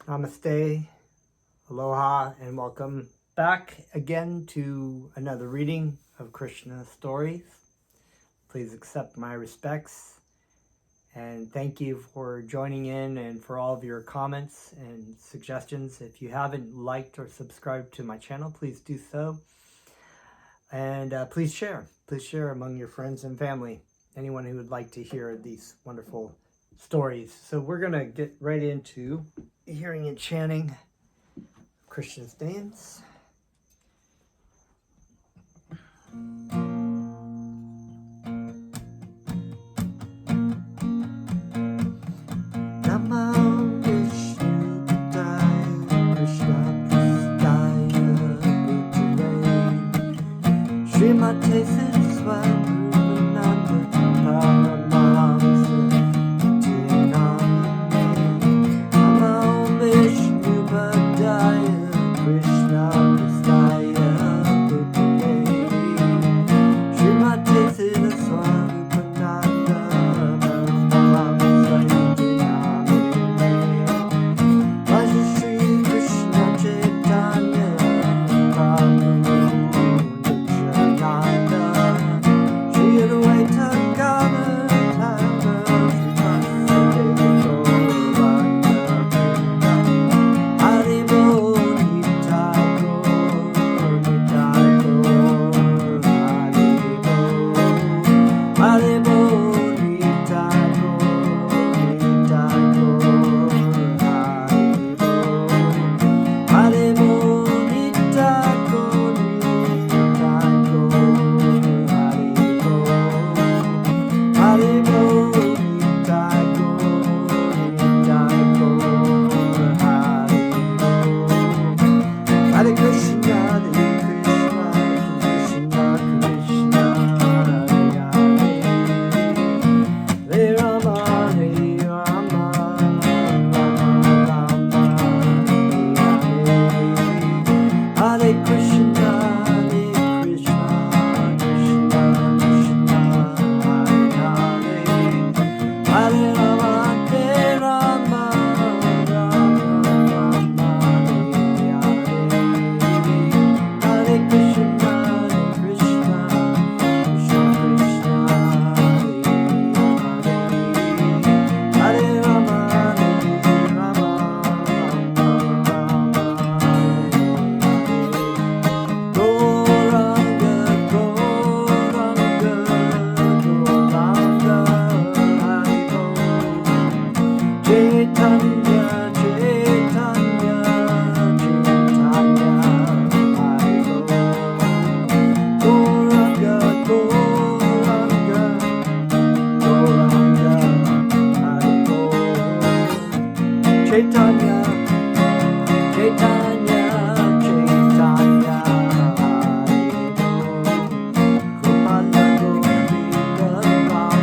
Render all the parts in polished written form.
Namaste, aloha, and welcome back again to another reading of Krishna stories. Please accept my respects and thank you for joining in and for all of your comments and suggestions. If you haven't liked or subscribed to my channel, please do so. And please share among your friends and family, anyone who would like to hear these wonderful stories. So we're going to get right into hearing and chanting Krishna's names. Namo Vishnu Padaya Krishna Prasthaya Bhutale Srimate Saraswati Rupananda Paramahamsa Caitanya, Caitanya, Caitanya, Gopala Govinda Rama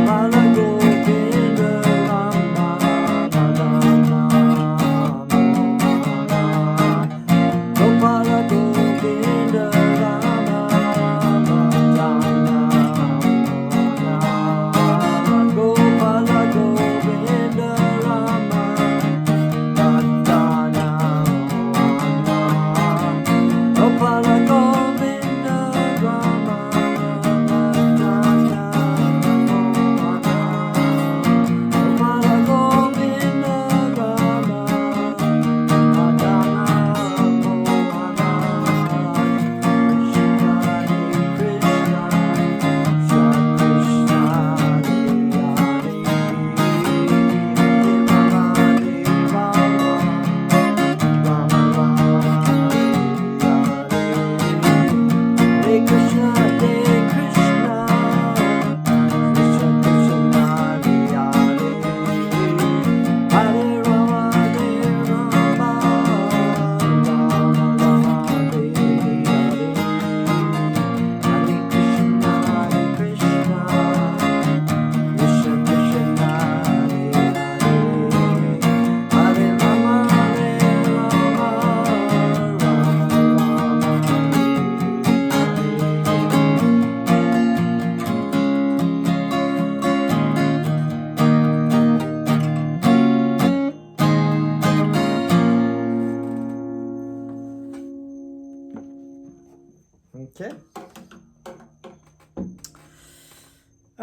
Gopala Govinda Rama Gopala Govinda Rama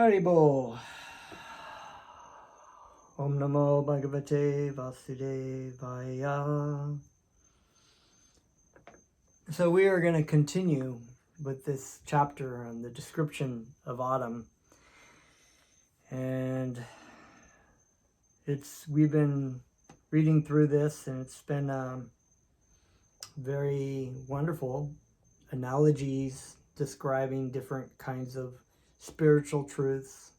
Haribol. Om Namo Bhagavate Vasudevaya. So we are going to continue with this chapter on the description of autumn. And we've been reading through this, and it's been very wonderful analogies describing different kinds of spiritual truths.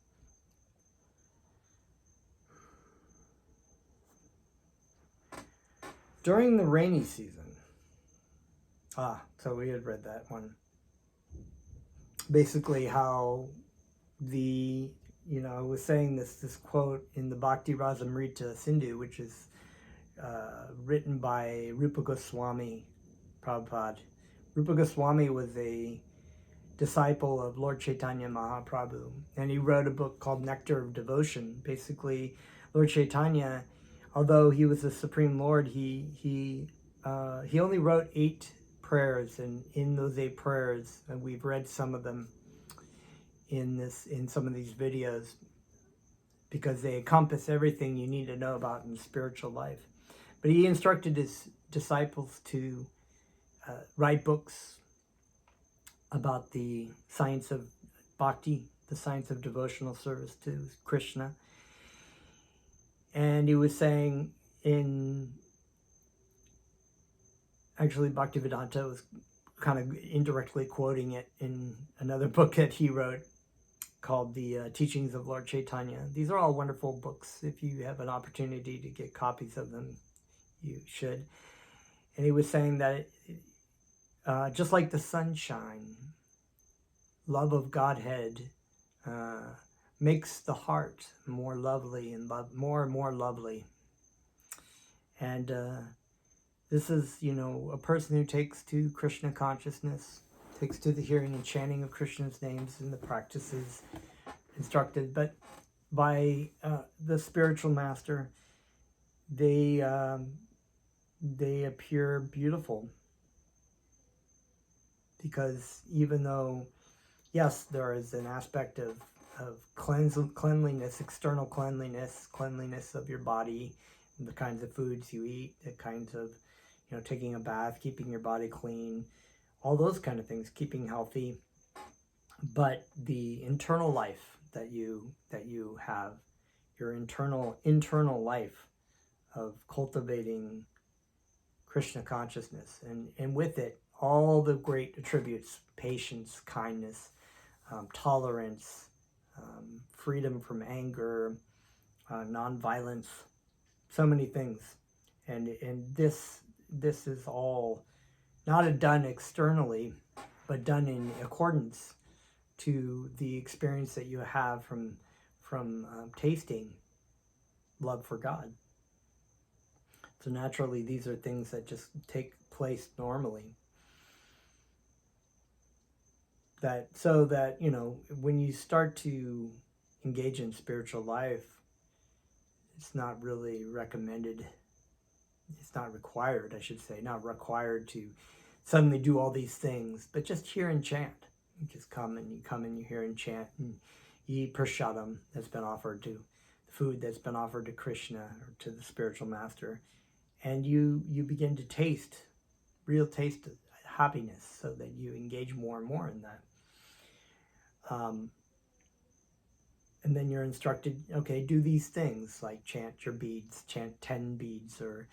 During the rainy season, so we had read that one. Basically how I was saying this quote in the Bhakti Rasamrita Sindhu, which is written by Rupa Goswami Prabhupada. Rupa Goswami was a disciple of Lord Caitanya Mahaprabhu, and he wrote a book called Nectar of Devotion. Basically, Lord Caitanya, although he was the Supreme Lord, he only wrote 8 prayers, and in those 8 prayers, and we've read some of them in some of these videos, because they encompass everything you need to know about in spiritual life. But he instructed his disciples to write books about the science of bhakti, the science of devotional service to Krishna. And he was saying actually Bhaktivedanta was kind of indirectly quoting it in another book that he wrote called The Teachings of Lord Caitanya. These are all wonderful books. If you have an opportunity to get copies of them, you should. And he was saying that just like the sunshine, love of Godhead makes the heart more lovely and more and more lovely. And this is, a person who takes to Krishna consciousness, takes to the hearing and chanting of Krishna's names and the practices instructed, but by the spiritual master, they appear beautiful. Because even though, yes, there is an aspect of cleanliness, external cleanliness of your body, the kinds of foods you eat, the kinds of, taking a bath, keeping your body clean, all those kind of things, keeping healthy. But the internal life that you have, your internal life of cultivating Krishna consciousness, and with it, all the great attributes: patience, kindness, tolerance, freedom from anger, nonviolence, so many things. And this is all not done externally, but done in accordance to the experience that you have from tasting love for God. So naturally, these are things that just take place normally. So that when you start to engage in spiritual life, it's not really recommended. It's not required, I should say, not required to suddenly do all these things, but just hear and chant. You just come and you hear and chant, and you eat prasadam that's been offered to, food that's been offered to Krishna or to the spiritual master, and you begin to taste happiness, so that you engage more and more in that. And then you're instructed, okay, do these things, like chant your beads, chant 10 beads, or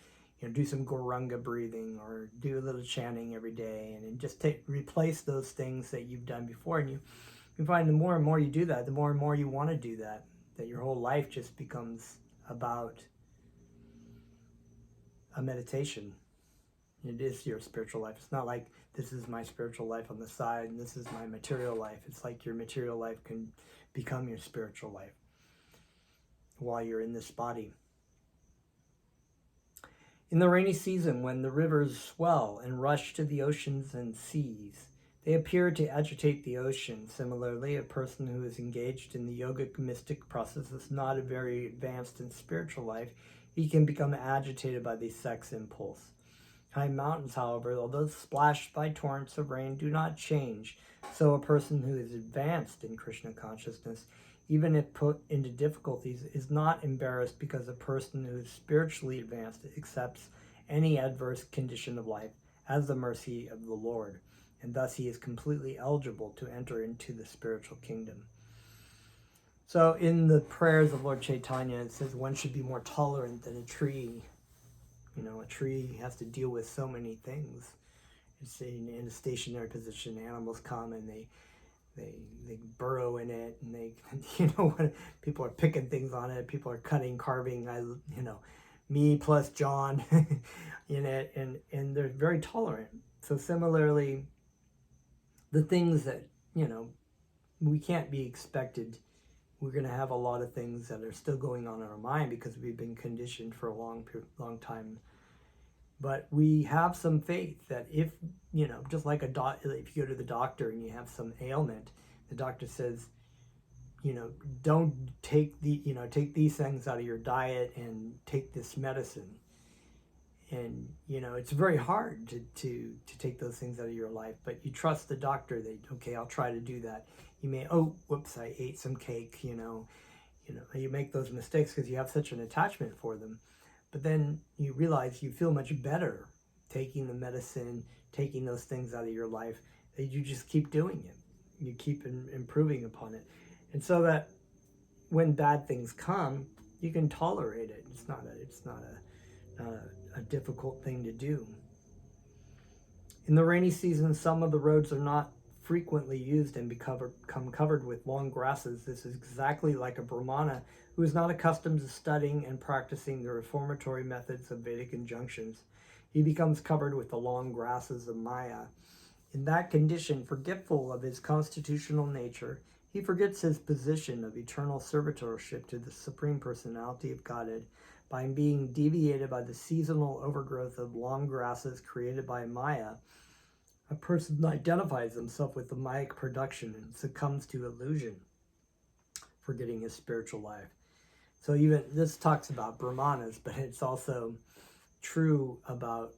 do some Gauranga breathing, or do a little chanting every day, and then just replace those things that you've done before. And you find the more and more you do that, the more and more you want to do that your whole life just becomes about a meditation. It is your spiritual life. It's not like this is my spiritual life on the side and this is my material life. It's like your material life can become your spiritual life while you're in this body. In the rainy season, when the rivers swell and rush to the oceans and seas, they appear to agitate the ocean. Similarly, a person who is engaged in the yogic mystic process is not very advanced in spiritual life. He can become agitated by the sex impulse. High mountains, however, although splashed by torrents of rain, do not change. So a person who is advanced in Krishna consciousness, even if put into difficulties, is not embarrassed, because a person who is spiritually advanced accepts any adverse condition of life as the mercy of the Lord, and thus he is completely eligible to enter into the spiritual kingdom. So in the prayers of Lord Caitanya, it says one should be more tolerant than a tree. You know, a tree has to deal with so many things. It's in a stationary position. Animals come and they burrow in it, and they, when people are picking things on it, people are cutting, carving. Me plus John in it, and they're very tolerant. So similarly, the things that we can't be expected. We're going to have a lot of things that are still going on in our mind because we've been conditioned for a long time. But we have some faith that if, just like if you go to the doctor and you have some ailment, the doctor says, don't take these things out of your diet and take this medicine. And, it's very hard to take those things out of your life, but you trust the doctor that, okay, I'll try to do that. You may, I ate some cake, you make those mistakes because you have such an attachment for them. But then you realize you feel much better taking the medicine, taking those things out of your life, that you just keep doing it. You keep improving upon it. And so that when bad things come, you can tolerate it. It's not a difficult thing to do. In the rainy season, some of the roads are not frequently used and become covered with long grasses. This is exactly like a Brahmana who is not accustomed to studying and practicing the reformatory methods of Vedic injunctions. He becomes covered with the long grasses of Maya. In that condition, forgetful of his constitutional nature, he forgets his position of eternal servitorship to the Supreme Personality of Godhead by being deviated by the seasonal overgrowth of long grasses created by Maya. A person identifies himself with the Mayic production and succumbs to illusion, forgetting his spiritual life. So even this talks about Brahmanas, but it's also true about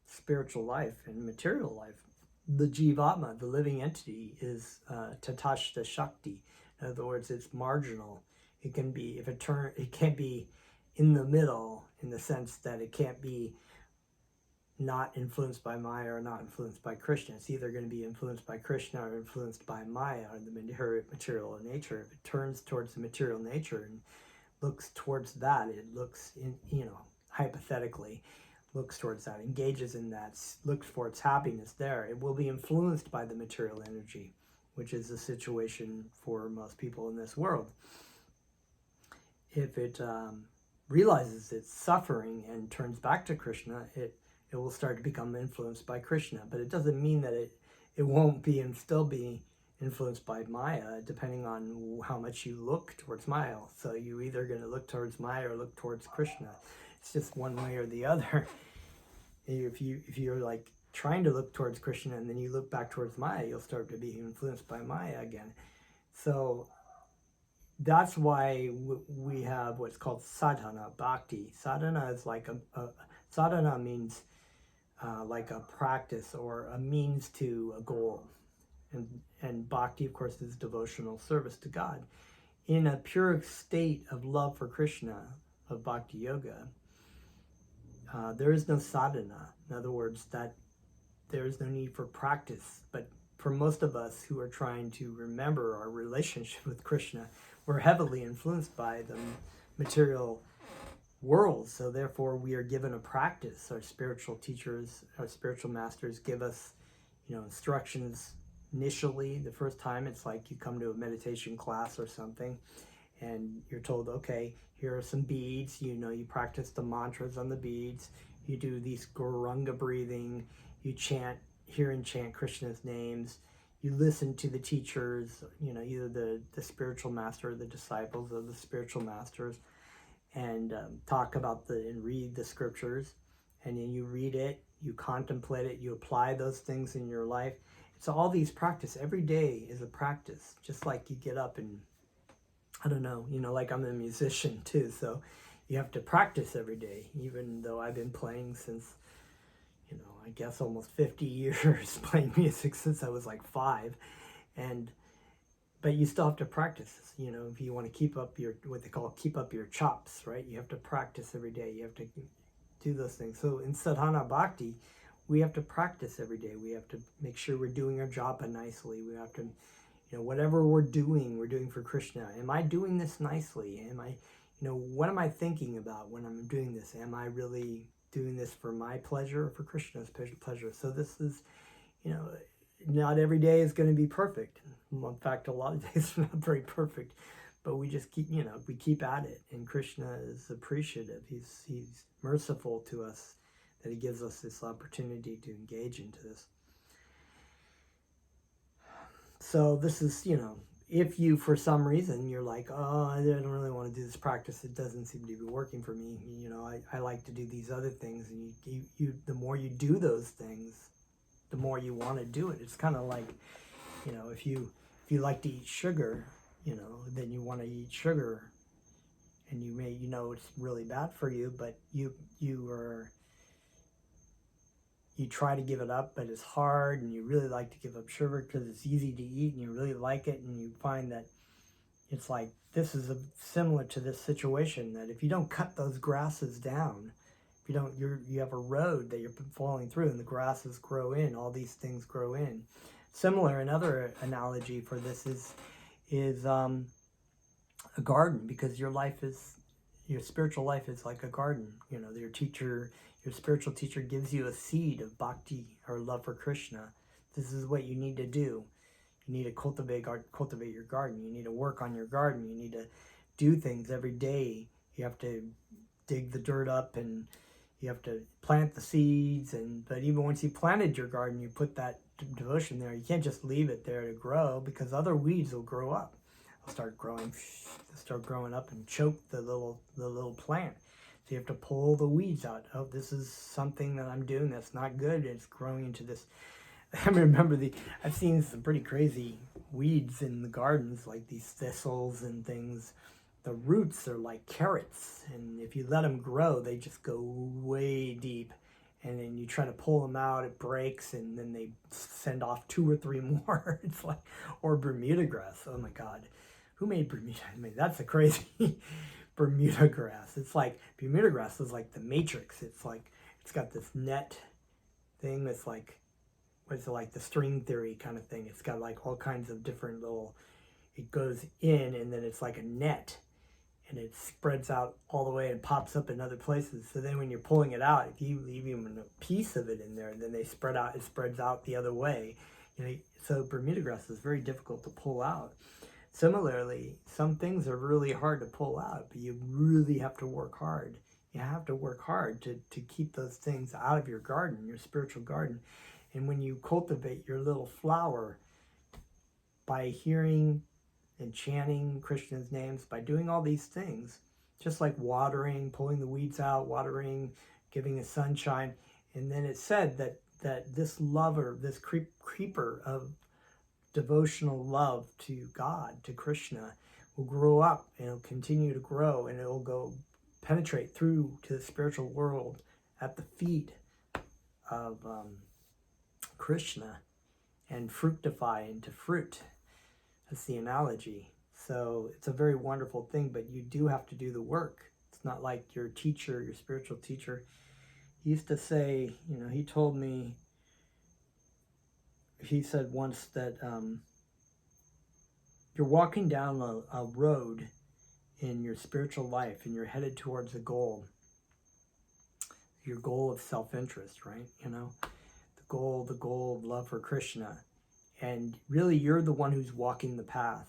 spiritual life and material life. The Jivatma, the living entity, is Tatashta Shakti. In other words, it's marginal. It can be, it can't be in the middle, in the sense that it can't be not influenced by Maya or not influenced by Krishna. It's either going to be influenced by Krishna or influenced by Maya, or the material nature. If it turns towards the material nature and looks towards that, it looks hypothetically looks towards that, engages in that, looks for its happiness there, it will be influenced by the material energy, which is the situation for most people in this world. If it realizes it's suffering and turns back to Krishna, it will start to become influenced by Krishna. But it doesn't mean that it won't be and still be influenced by Maya, depending on how much you look towards Maya. So you're either going to look towards Maya or look towards Krishna. It's just one way or the other. If you're like trying to look towards Krishna and then you look back towards Maya, you'll start to be influenced by Maya again. So that's why we have what's called Sadhana Bhakti. Sadhana is like sadhana means like a practice or a means to a goal. And Bhakti, of course, is devotional service to God. In a pure state of love for Krishna, of Bhakti Yoga, there is no sadhana. In other words, that there is no need for practice. But for most of us who are trying to remember our relationship with Krishna, we're heavily influenced by the material world. So therefore, we are given a practice. Our spiritual teachers, our spiritual masters give us, instructions. Initially, the first time, it's like you come to a meditation class or something, and you're told, okay, here are some beads, you practice the mantras on the beads, you do these Guranga breathing, you hear and chant Krishna's names, you listen to the teachers, either the spiritual master or the disciples of the spiritual masters, and talk about and read the scriptures, and then you read it, you contemplate it, you apply those things in your life. So all these practice, every day is a practice, just like you get up and, I don't know, like I'm a musician too, so you have to practice every day, even though I've been playing since, I guess almost 50 years playing music since I was like 5. But you still have to practice, if you want to keep up what they call keep up your chops, right? You have to practice every day. You have to do those things. So in Sadhana Bhakti, we have to practice every day. We have to make sure we're doing our japa nicely. We have to, whatever we're doing for Krishna. Am I doing this nicely? Am I, what am I thinking about when I'm doing this? Am I really doing this for my pleasure or for Krishna's pleasure? So this is, not every day is going to be perfect. In fact, a lot of days are not very perfect, but we just keep, we keep at it. And Krishna is appreciative. He's merciful to us that he gives us this opportunity to engage into this. So this is, if you, for some reason, you're like, oh, I don't really want to do this practice. It doesn't seem to be working for me. I like to do these other things. And you the more you do those things, the more you want to do it. It's kind of like, if you like to eat sugar, then you want to eat sugar, and you may, it's really bad for you, but you try to give it up, but it's hard, and you really like to give up sugar because it's easy to eat, and you really like it, and you find that it's like, this is similar to this situation, that if you don't cut those grasses down, if you don't, you have a road that you're falling through, and the grasses grow in, all these things grow in. Similar, another analogy for this is a garden, because your spiritual life is like a garden. Your spiritual teacher gives you a seed of bhakti or love for Krishna. This is what you need to do. You need to cultivate your garden. You need to work on your garden. You need to do things every day. You have to dig the dirt up, and you have to plant the seeds. But even once you planted your garden, you put that devotion there. You can't just leave it there to grow, because other weeds will grow up. They'll start growing up and choke the little plant. So you have to pull the weeds out. Oh, this is something that I'm doing that's not good. It's growing into this. I remember I've seen some pretty crazy weeds in the gardens, like these thistles and things. The roots are like carrots, and if you let them grow, they just go way deep. And then you try to pull them out, it breaks, and then they send off 2 or 3 more. It's like, or Bermuda grass. Oh my God, who made Bermuda? I mean, that's a crazy Bermuda grass. It's like, Bermuda grass is like the Matrix. It's like, it's got this net thing that's like, what's it, like the string theory kind of thing. It's got like all kinds of different it goes in, and then it's like a net, and it spreads out all the way and pops up in other places. So then when you're pulling it out, if you leave even a piece of it in there, then it spreads out the other way. So Bermuda grass is very difficult to pull out. Similarly, some things are really hard to pull out, but you really have to work hard. You have to work hard to keep those things out of your garden, your spiritual garden. And when you cultivate your little flower by hearing and chanting Krishna's names, by doing all these things, just like watering, pulling the weeds out, watering, giving it sunshine. And then it said that this lover, this creeper of devotional love to God, to Krishna, will grow up, and it'll continue to grow, and it'll go penetrate through to the spiritual world at the feet of Krishna, and fructify into fruit. That's the analogy. So it's a very wonderful thing, but you do have to do the work. It's not like your teacher, your spiritual teacher. He used to say, he told me, he said once that you're walking down a road in your spiritual life, and you're headed towards a goal, your goal of self-interest, right? The goal of love for Krishna. And really, you're the one who's walking the path.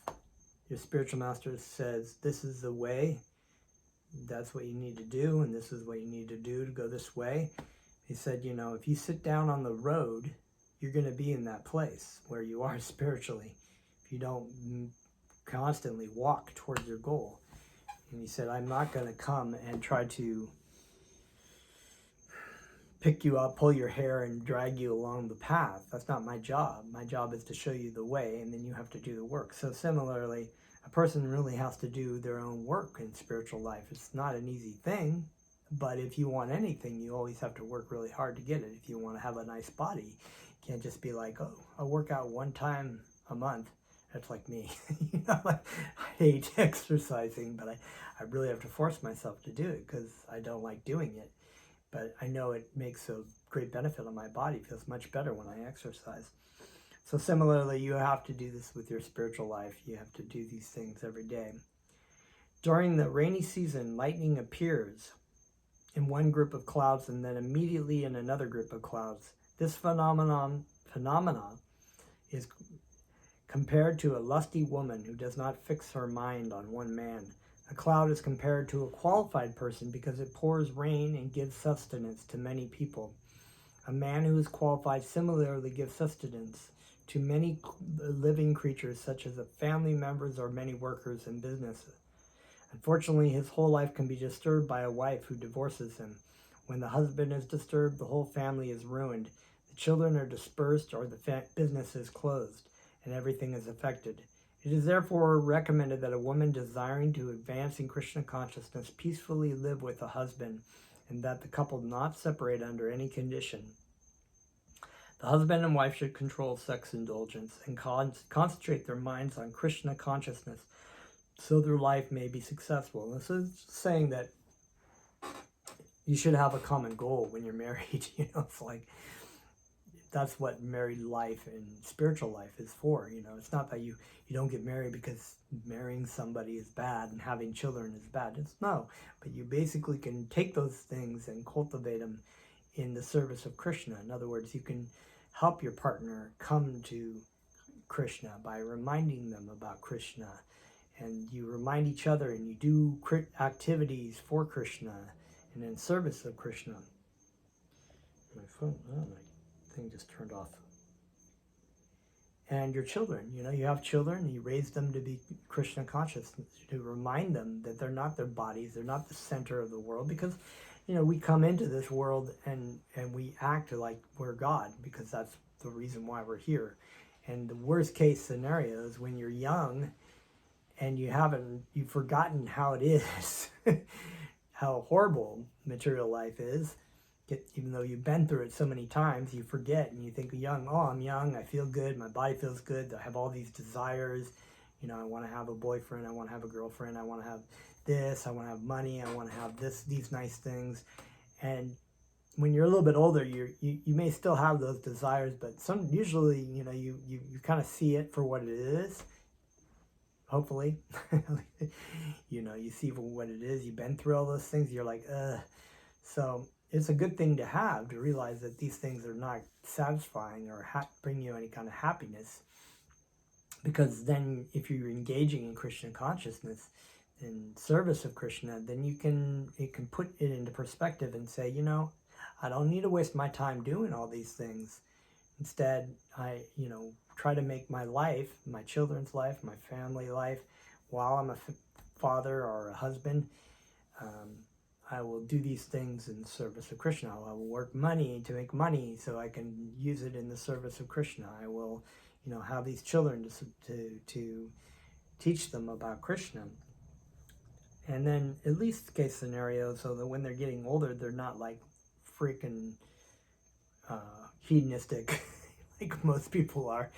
Your spiritual master says, this is the way, that's what you need to do, and this is what you need to do to go this way. He said, if you sit down on the road, you're going to be in that place where you are spiritually, if you don't constantly walk towards your goal. And he said, I'm not going to come and try to pick you up, pull your hair, and drag you along the path. That's not my job. My job is to show you the way, and then you have to do the work. So similarly, a person really has to do their own work in spiritual life. It's not an easy thing. But if you want anything, you always have to work really hard to get it. If you want to have a nice body, you can't just be like, oh, I'll work out one time a month. That's like me. Like, I hate exercising, but I really have to force myself to do it because I don't like doing it. But I know it makes a great benefit on my body. It feels much better when I exercise. So similarly, you have to do this with your spiritual life. You have to do these things every day. During the rainy season, lightning appears in one group of clouds and then immediately in another group of clouds. This phenomena is compared to a lusty woman who does not fix her mind on one man. A cloud is compared to a qualified person because it pours rain and gives sustenance to many people. A man who is qualified similarly gives sustenance to many living creatures, such as family members or many workers in businesses. Unfortunately, his whole life can be disturbed by a wife who divorces him. When the husband is disturbed, the whole family is ruined. The children are dispersed or the business is closed, and everything is affected. It is therefore recommended that a woman desiring to advance in Krishna consciousness peacefully live with a husband, and that the couple not separate under any condition. The husband and wife should control sex indulgence and concentrate their minds on Krishna consciousness so their life may be successful. This is saying that you should have a common goal when you're married. It's like, that's what married life and spiritual life is for. It's not that you don't get married because marrying somebody is bad and having children is bad. No, but you basically can take those things and cultivate them in the service of Krishna. In other words, you can help your partner come to Krishna by reminding them about Krishna, and you remind each other, and you do activities for Krishna and in service of Krishna. My phone, my thing just turned off. And your children, you have children, you raise them to be Krishna conscious, to remind them that they're not their bodies, they're not the center of the world, because we come into this world and we act like we're God, because that's the reason why we're here. And the worst case scenario is when you're young and you've forgotten how it is, how horrible material life is. Even though you've been through it so many times, you forget and you think, I'm young, I feel good, my body feels good, I have all these desires. I want to have a boyfriend, I want to have a girlfriend, I want to have this, I want to have money, I want to have these nice things. And when you're a little bit older, you may still have those desires, but usually you kind of see it for what it is. Hopefully, you see for what it is. You've been through all those things. You're like, So it's a good thing to have, to realize that these things are not satisfying or bring you any kind of happiness. Because then if you're engaging in Krishna consciousness, in service of Krishna, then it can put it into perspective and say, I don't need to waste my time doing all these things. Instead, I, try to make my life, my children's life, my family life, while I'm a father or a husband, I will do these things in service of Krishna. I will work money to make money so I can use it in the service of Krishna. I will, have these children to teach them about Krishna. And then at least case scenario, so that when they're getting older, they're not like freaking hedonistic like most people are.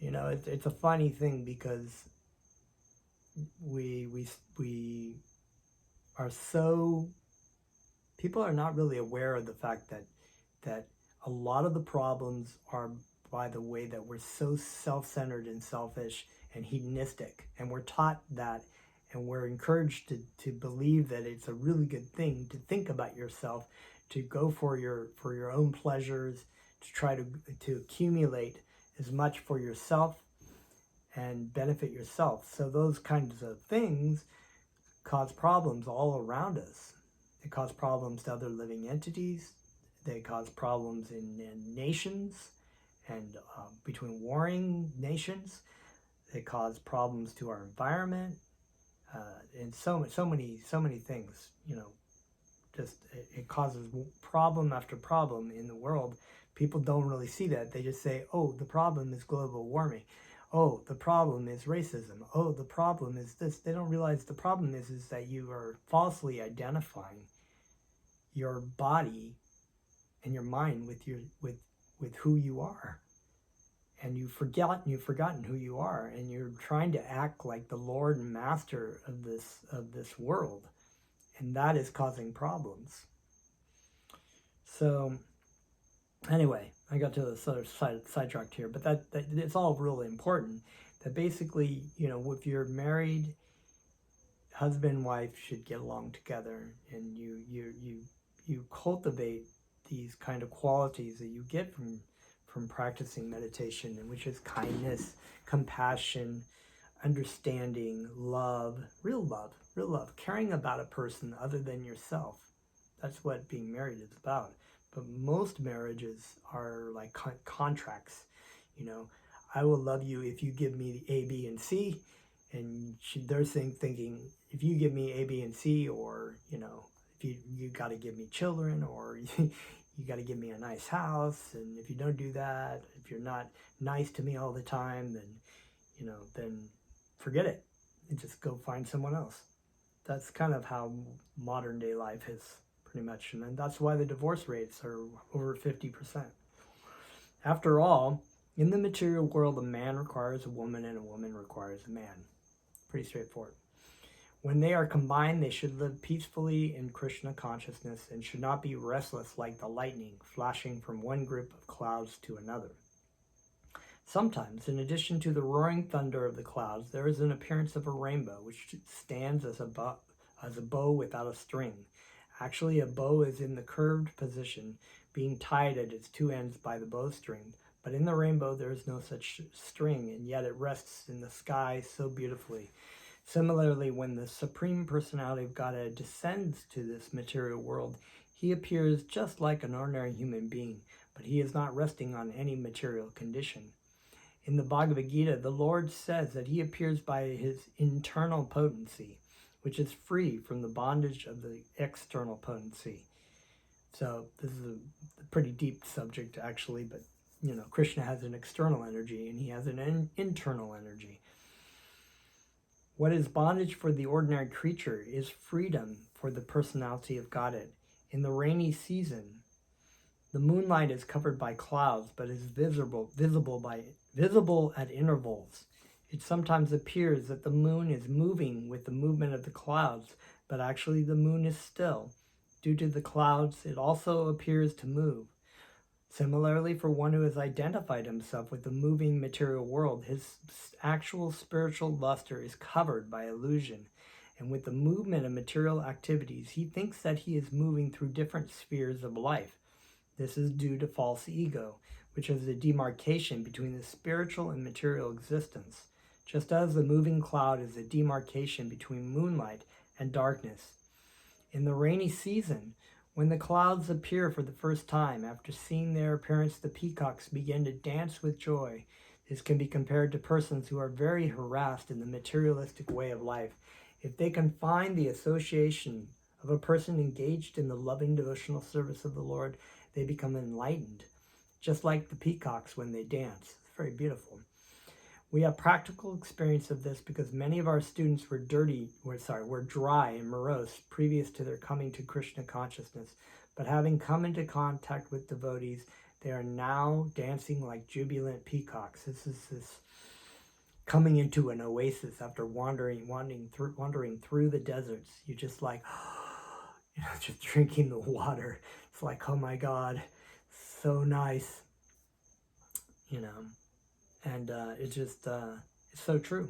It's a funny thing because we are so, people are not really aware of the fact that a lot of the problems are by the way that we're so self-centered and selfish and hedonistic, and we're taught that, and we're encouraged to believe that it's a really good thing to think about yourself, to go for your own pleasures, to try to accumulate as much for yourself and benefit yourself. So those kinds of things cause problems all around us. They cause problems to other living entities. They cause problems in nations and between warring nations. They cause problems to our environment, and so many things. Just it causes problem after problem in the world. People don't really see that. They just say, oh, the problem is global warming. Oh, the problem is racism. Oh, the problem is this. They don't realize the problem is that you are falsely identifying your body and your mind with who you are. And you've forgotten who you are, and you're trying to act like the Lord and Master of this world, and that is causing problems. So anyway, I got to the sort of sidetracked here, but that it's all really important. That basically, if you're married, husband and wife should get along together, and you cultivate these kind of qualities that you get from practicing meditation, and which is kindness, compassion, understanding, love, real love, caring about a person other than yourself. That's what being married is about. But most marriages are like contracts. I will love you if you give me the A, B, and C, and they're thinking if you give me A, B, and C, or if you got to give me children, or you got to give me a nice house, and if you don't do that, if you're not nice to me all the time, then then forget it and just go find someone else. That's kind of how modern day life is, pretty much, and then that's why the divorce rates are over 50%. After all, in the material world, a man requires a woman and a woman requires a man. Pretty straightforward. When they are combined, they should live peacefully in Krishna consciousness and should not be restless like the lightning flashing from one group of clouds to another. Sometimes, in addition to the roaring thunder of the clouds, there is an appearance of a rainbow, which stands as a bow without a string. Actually, a bow is in the curved position, being tied at its two ends by the bowstring. But in the rainbow, there is no such string, and yet it rests in the sky so beautifully. Similarly, when the Supreme Personality of Godhead descends to this material world, he appears just like an ordinary human being, but he is not resting on any material condition. In the Bhagavad Gita, the Lord says that he appears by his internal potency, which is free from the bondage of the external potency. So this is a pretty deep subject, actually, but Krishna has an external energy and he has an internal energy. What is bondage for the ordinary creature is freedom for the personality of Godhead. In the rainy season, the moonlight is covered by clouds, but is visible at intervals. It sometimes appears that the moon is moving with the movement of the clouds, but actually the moon is still. Due to the clouds, it also appears to move. Similarly, for one who has identified himself with the moving material world, his actual spiritual luster is covered by illusion. And with the movement of material activities, he thinks that he is moving through different spheres of life. This is due to false ego, which is the demarcation between the spiritual and material existence, just as the moving cloud is a demarcation between moonlight and darkness. In the rainy season, when the clouds appear for the first time, after seeing their appearance, the peacocks begin to dance with joy. This can be compared to persons who are very harassed in the materialistic way of life. If they can find the association of a person engaged in the loving devotional service of the Lord, they become enlightened, just like the peacocks when they dance. It's very beautiful. We have practical experience of this because many of our students were dry and morose previous to their coming to Krishna consciousness. But having come into contact with devotees, they are now dancing like jubilant peacocks. This is coming into an oasis after wandering through the deserts. You just like, just drinking the water. It's like, oh my God, so nice, and it's just it's so true.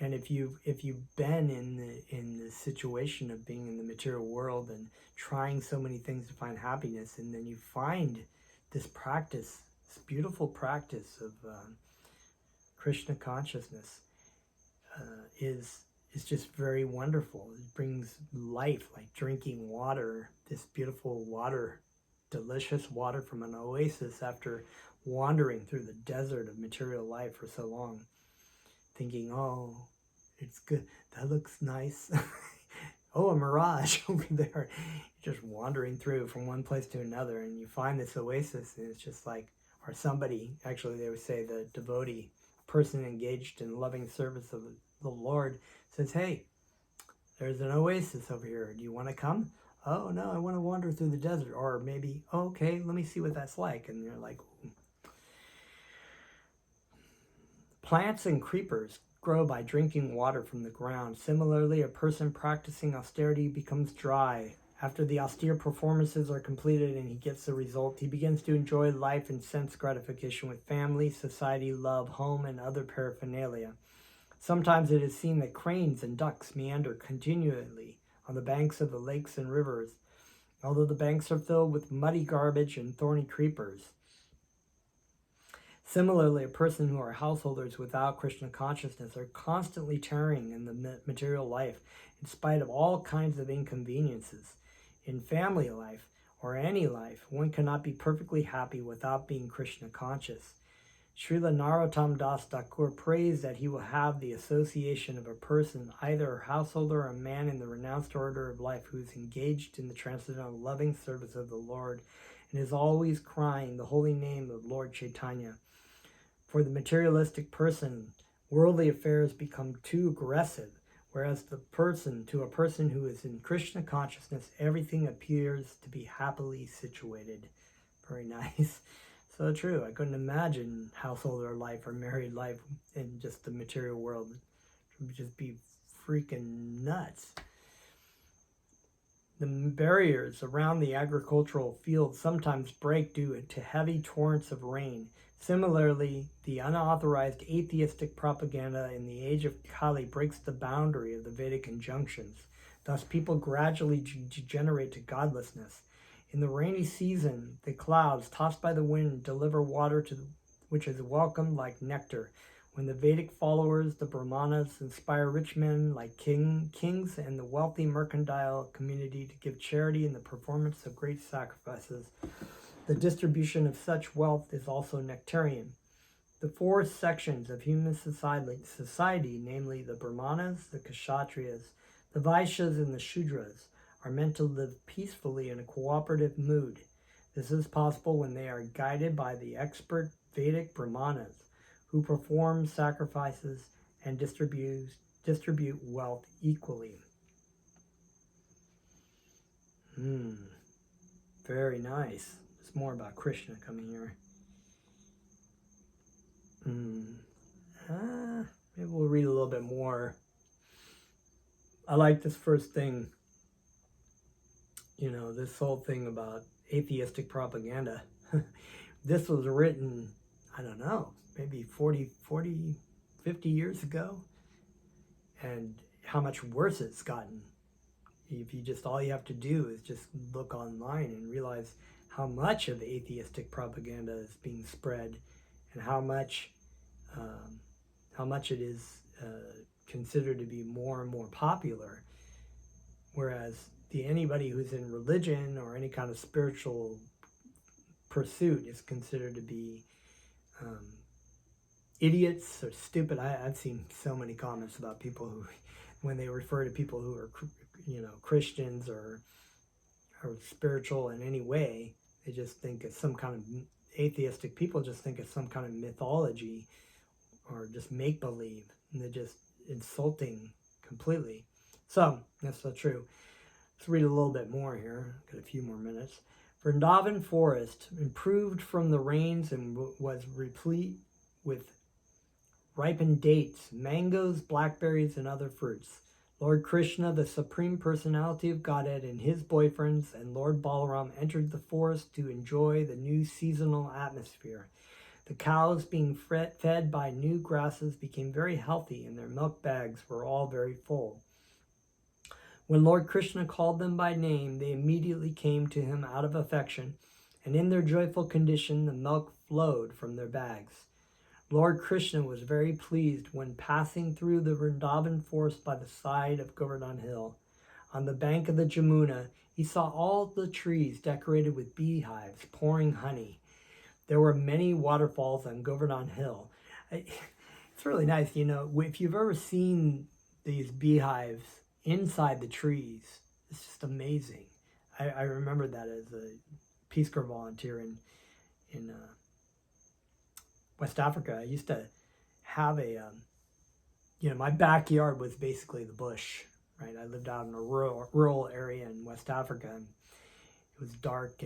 And if you've been in the situation of being in the material world and trying so many things to find happiness, and then you find this practice, this beautiful practice of Krishna consciousness, is just very wonderful. It brings life, like drinking water, this beautiful water, delicious water from an oasis after wandering through the desert of material life for so long, thinking, oh, it's good, that looks nice. Oh, a mirage over there. You're just wandering through from one place to another, and you find this oasis, and it's just like, or somebody, actually they would say the devotee, person engaged in loving service of the Lord, says, hey, there's an oasis over here. Do you want to come? oh no, I want to wander through the desert. Or maybe, oh, okay, let me see what that's like. And you're like, ooh. Plants and creepers grow by drinking water from the ground. Similarly, a person practicing austerity becomes dry. After the austere performances are completed and he gets the result, he begins to enjoy life and sense gratification with family, society, love, home, and other paraphernalia. Sometimes it is seen that cranes and ducks meander continually on the banks of the lakes and rivers, although the banks are filled with muddy garbage and thorny creepers. Similarly, a person who are householders without Krishna consciousness are constantly tarrying in the material life in spite of all kinds of inconveniences. In family life, or any life, one cannot be perfectly happy without being Krishna conscious. Srila Narottam Das Thakur prays that he will have the association of a person, either a householder or a man in the renounced order of life who is engaged in the transcendental loving service of the Lord and is always crying the holy name of Lord Caitanya. For the materialistic person, worldly affairs become too aggressive, whereas to a person who is in Krishna consciousness, everything appears to be happily situated. Very nice. So true. I couldn't imagine householder life or married life in just the material world. It would just be freaking nuts. The barriers around the agricultural fields sometimes break due to heavy torrents of rain. Similarly, the unauthorized atheistic propaganda in the age of Kali breaks the boundary of the Vedic injunctions. Thus, people gradually degenerate to godlessness. In the rainy season, the clouds, tossed by the wind, deliver water which is welcomed like nectar. When the Vedic followers, the Brahmanas, inspire rich men like kings and the wealthy mercantile community to give charity in the performance of great sacrifices, the distribution of such wealth is also nectarian. The four sections of human society, namely the Brahmanas, the Kshatriyas, the Vaishyas, and the Shudras, are meant to live peacefully in a cooperative mood. This is possible when they are guided by the expert Vedic Brahmanas, who perform sacrifices and distribute wealth equally. Very nice. It's more about Krishna coming here. Maybe we'll read a little bit more. I like this first thing. This whole thing about atheistic propaganda. This was written, I don't know, maybe 40, 50 years ago. And how much worse it's gotten. If all you have to do is just look online and realize how much of atheistic propaganda is being spread and how much it is considered to be more and more popular. Whereas anybody who's in religion or any kind of spiritual pursuit is considered to be idiots or stupid. I've seen so many comments about people who, when they refer to people who are, Christians or spiritual in any way, they just think it's some kind of atheistic people just think it's some kind of mythology or just make-believe, and they're just insulting completely. So that's so true. Let's read a little bit more here. Got a few more minutes. Vrindavan forest improved from the rains and was replete with ripened dates, mangoes, blackberries, and other fruits. Lord Krishna, the Supreme Personality of Godhead, and his boyfriends and Lord Balaram entered the forest to enjoy the new seasonal atmosphere. The cows, being fed by new grasses, became very healthy, and their milk bags were all very full. When Lord Krishna called them by name, they immediately came to him out of affection, and in their joyful condition the milk flowed from their bags. Lord Krishna was very pleased when passing through the Vrindavan forest by the side of Govardhan Hill. On the bank of the Jamuna, he saw all the trees decorated with beehives pouring honey. There were many waterfalls on Govardhan Hill. It's really nice, if you've ever seen these beehives inside the trees, it's just amazing. I remember that as a Peace Corps volunteer in West Africa. I used to have my backyard was basically the bush. right? I lived out in a rural area in West Africa, and it was dark,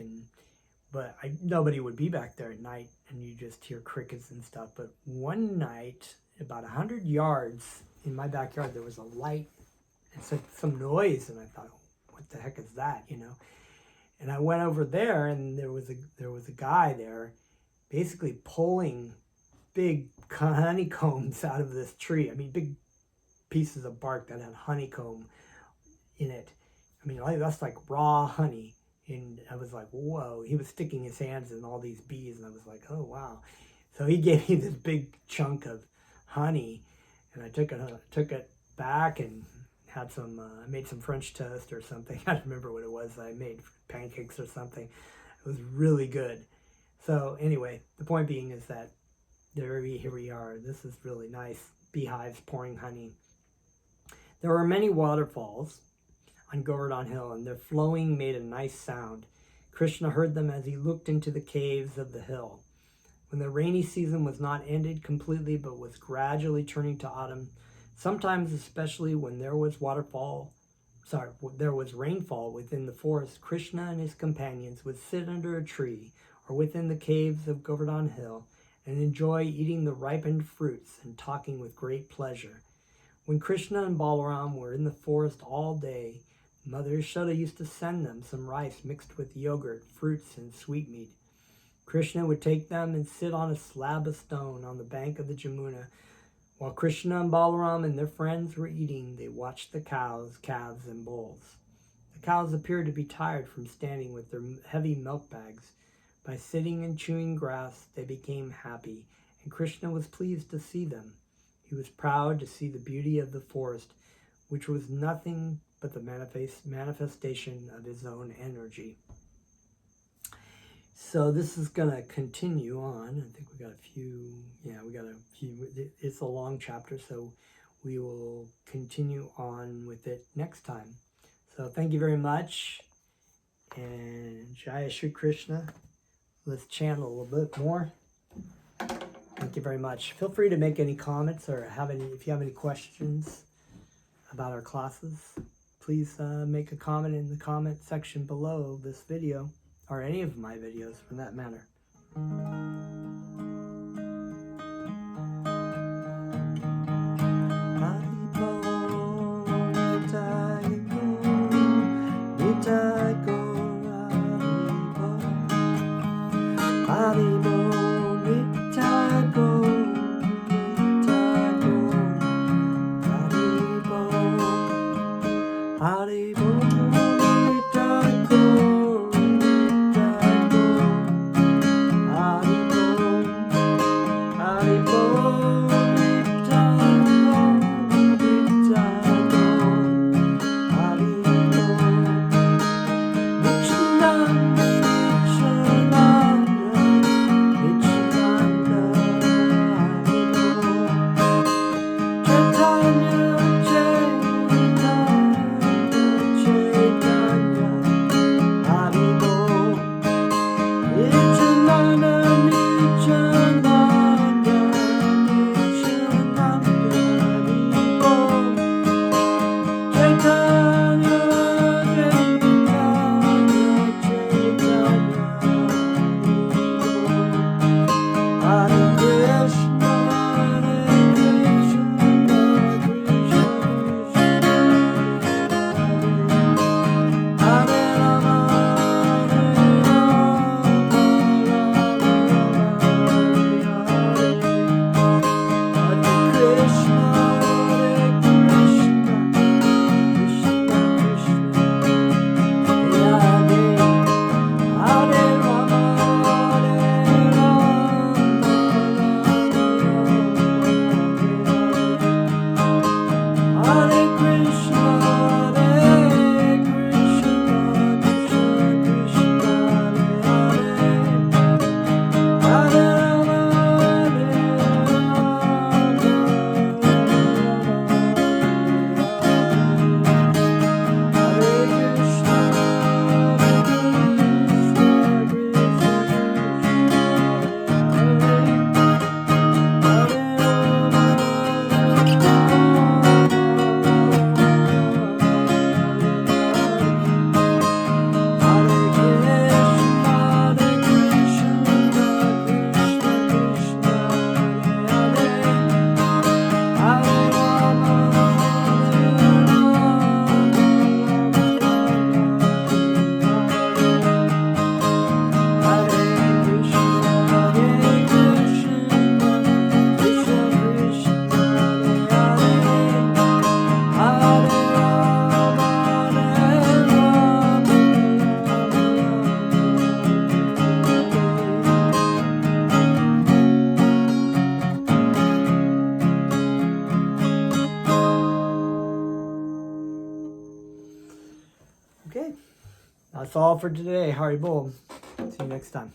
but nobody would be back there at night, and you just hear crickets and stuff. But one night, about 100 yards in my backyard, there was a light. It said some noise, and I thought, what the heck is that, And I went over there, and there was a guy there basically pulling big honeycombs out of this tree. I mean, big pieces of bark that had honeycomb in it. I mean, that's like raw honey. And I was like, whoa. He was sticking his hands in all these bees, and I was like, oh, wow. So he gave me this big chunk of honey, and I took it back and had I made some French toast or something. I don't remember what it was. I made pancakes or something. It was really good. So anyway, the point being is that here we are. This is really nice. Beehives pouring honey. There were many waterfalls on Govardhan Hill, and their flowing made a nice sound. Krishna heard them as he looked into the caves of the hill. When the rainy season was not ended completely, but was gradually turning to autumn, sometimes especially when there was rainfall within the forest, Krishna and his companions would sit under a tree or within the caves of Govardhan Hill and enjoy eating the ripened fruits and talking with great pleasure. When Krishna and Balaram were in the forest all day, Mother Yashoda used to send them some rice mixed with yogurt, fruits, and sweetmeat. Krishna would take them and sit on a slab of stone on the bank of the Jamuna. While Krishna and Balaram and their friends were eating, they watched the cows, calves, and bulls. The cows appeared to be tired from standing with their heavy milk bags. By sitting and chewing grass, they became happy, and Krishna was pleased to see them. He was proud to see the beauty of the forest, which was nothing but the manifestation of his own energy. So this is going to continue on. I think we got a few, it's a long chapter, so we will continue on with it next time. So thank you very much, and Jaya Shri Krishna. Let's chant a little bit more. Thank you very much. Feel free to make any comments or if you have any questions about our classes, please make a comment in the comment section below this video, or any of my videos for that matter. Hari That's all for today. Haribol. See you next time.